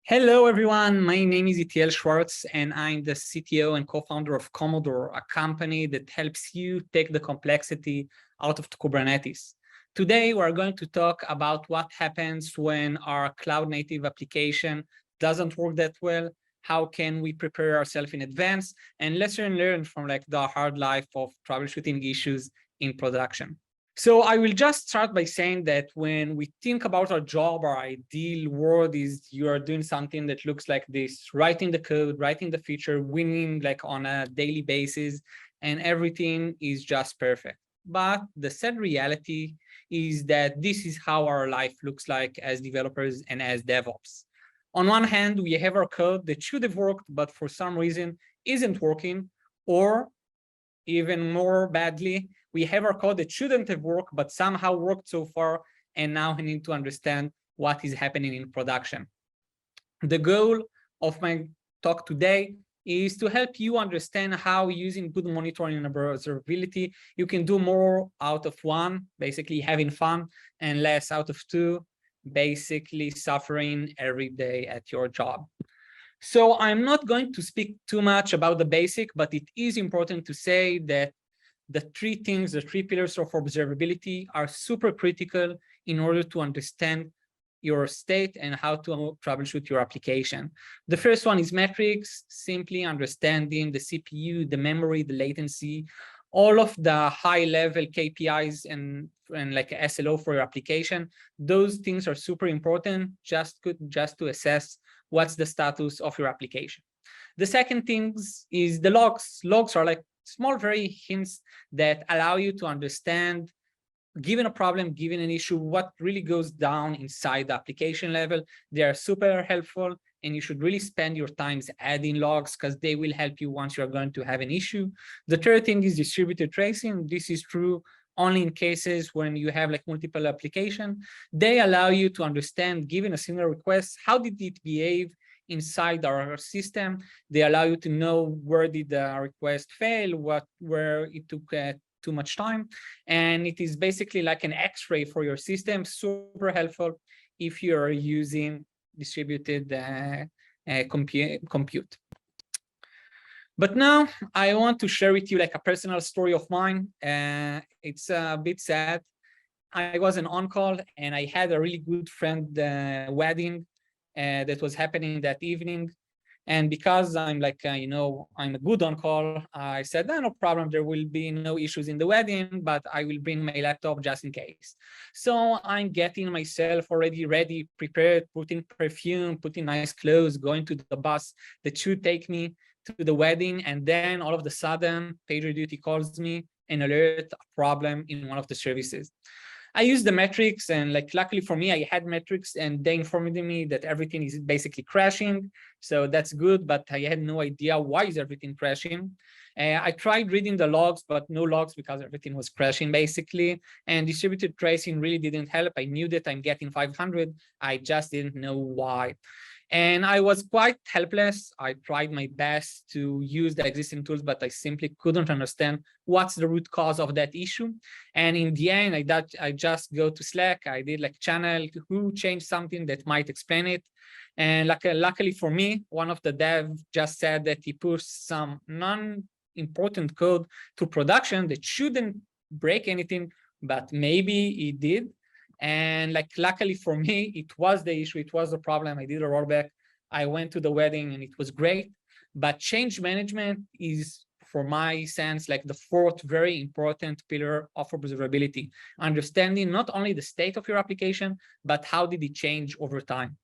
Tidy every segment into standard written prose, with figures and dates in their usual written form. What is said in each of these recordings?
Hello, everyone. My name is Itiel Shwartz, and I'm the CTO and co-founder of Komodor, a company that helps you take the complexity out of Kubernetes. Today, we're going to talk about what happens when our cloud-native application doesn't work that well. How can we prepare ourselves in advance? And lesson learned from the hard life of troubleshooting issues in production. So I will just start by saying that when we think about our job, our ideal world is you are doing something that looks like this, writing the code, writing the feature, winning on a daily basis, and everything is just perfect. But the sad reality is that this is how our life looks like as developers and as DevOps. On one hand, we have our code that should have worked, but for some reason isn't working, or even more badly, we have our code that shouldn't have worked, but somehow worked so far, and now we need to understand what is happening in production. The goal of my talk today is to help you understand how using good monitoring and observability, you can do more out of one, basically having fun, and less out of two, basically suffering every day at your job. So I'm not going to speak too much about the basic, but it is important to say that the three pillars of observability are super critical in order to understand your state and how to troubleshoot your application. The first one is metrics, simply understanding the CPU, the memory, the latency, all of the high-level KPIs and like SLO for your application. Those things are super important just to assess what's the status of your application. The second thing is the logs. Logs are like small, very hints that allow you to understand, given a problem, given an issue, what really goes down inside the application level. They are super helpful, and you should really spend your time adding logs because they will help you once you're going to have an issue. The third thing is distributed tracing. This is true only in cases when you have multiple applications. They allow you to understand, given a single request, how did it behave inside our system. They allow you to know where did the request fail, where it took too much time. And it is basically like an X-ray for your system, super helpful if you're using distributed compute. But now I want to share with you a personal story of mine. It's a bit sad. I was an on-call and I had a really good friend wedding that was happening that evening. And because I'm I'm a good on-call, I said, no problem, there will be no issues in the wedding, but I will bring my laptop just in case. So I'm getting myself already ready, prepared, putting perfume, putting nice clothes, going to the bus that should take me to the wedding. And then all of a sudden, PagerDuty calls me and alert a problem in one of the services. I used the metrics, and luckily for me, I had metrics, and they informed me that everything is basically crashing. So that's good, but I had no idea why is everything crashing. I tried reading the logs, but no logs because everything was crashing basically. And distributed tracing really didn't help. I knew that I'm getting 500. I just didn't know why. And I was quite helpless. I tried my best to use the existing tools, but I simply couldn't understand what's the root cause of that issue. And in the end, I just go to Slack. I did channel who changed something that might explain it. And luckily for me, one of the devs just said that he pushed some non-important code to production that shouldn't break anything, but maybe it did. And luckily for me, it was the issue, it was the problem. I did a rollback. I went to the wedding and it was great. But change management is, for my sense, the fourth very important pillar of observability. Understanding not only the state of your application, but how did it change over time.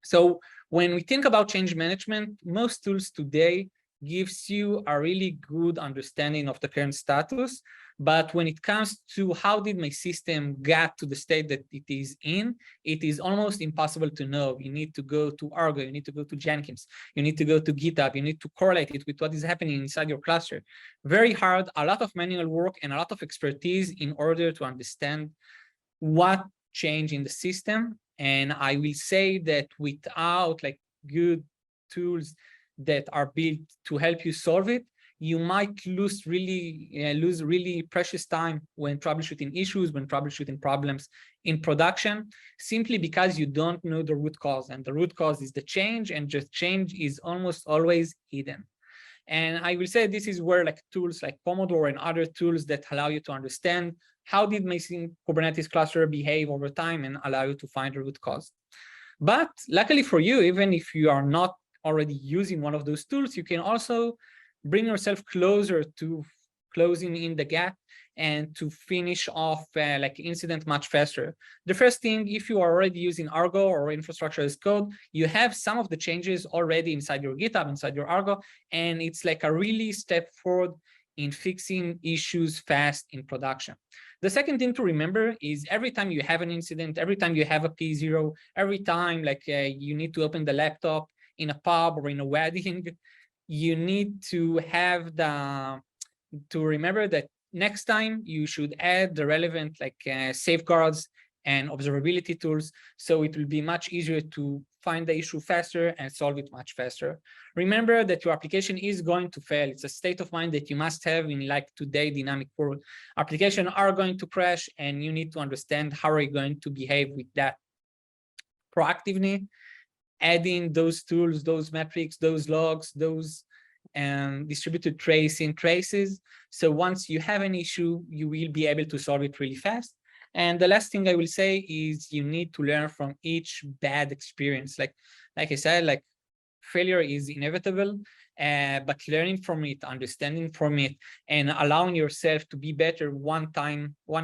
So when we think about change management, most tools today gives you a really good understanding of the current status. But when it comes to how did my system get to the state that it is in, it is almost impossible to know. You need to go to Argo, you need to go to Jenkins, you need to go to GitHub, you need to correlate it with what is happening inside your cluster. Very hard, a lot of manual work and a lot of expertise in order to understand what changed in the system. And I will say that without good tools that are built to help you solve it, you might lose really precious time when troubleshooting issues, when troubleshooting problems in production, simply because you don't know the root cause. And the root cause is the change, and just change is almost always hidden. And I will say this is where like tools like Komodor and other tools that allow you to understand how did my Kubernetes cluster behave over time and allow you to find the root cause. But luckily for you, even if you are not already using one of those tools, you can also bring yourself closer to closing in the gap and to finish off like incident much faster. The first thing, if you are already using Argo or infrastructure as code, you have some of the changes already inside your GitHub, inside your Argo, and it's like a really step forward in fixing issues fast in production. The second thing to remember is every time you have an incident, every time you have a P0, every time like you need to open the laptop in a pub or in a wedding, you need to have to remember that next time you should add the relevant like safeguards and observability tools, so it will be much easier to find the issue faster and solve it much faster. Remember that your application is going to fail. It's a state of mind that you must have in like today dynamic world. Applications are going to crash, and you need to understand how are you going to behave with that. Proactively adding those tools, those metrics, those logs, those distributed tracing traces. So once you have an issue, you will be able to solve it really fast. And the last thing I will say is you need to learn from each bad experience. Like I said, like failure is inevitable, but learning from it, understanding from it, and allowing yourself to be better one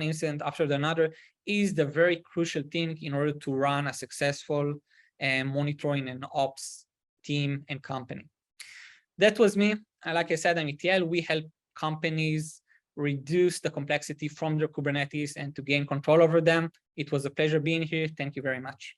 incident after another is the very crucial thing in order to run a successful monitoring and ops team and company. That was me. Like I said, I'm Itiel. We help companies reduce the complexity from their Kubernetes and to gain control over them. It was a pleasure being here. Thank you very much.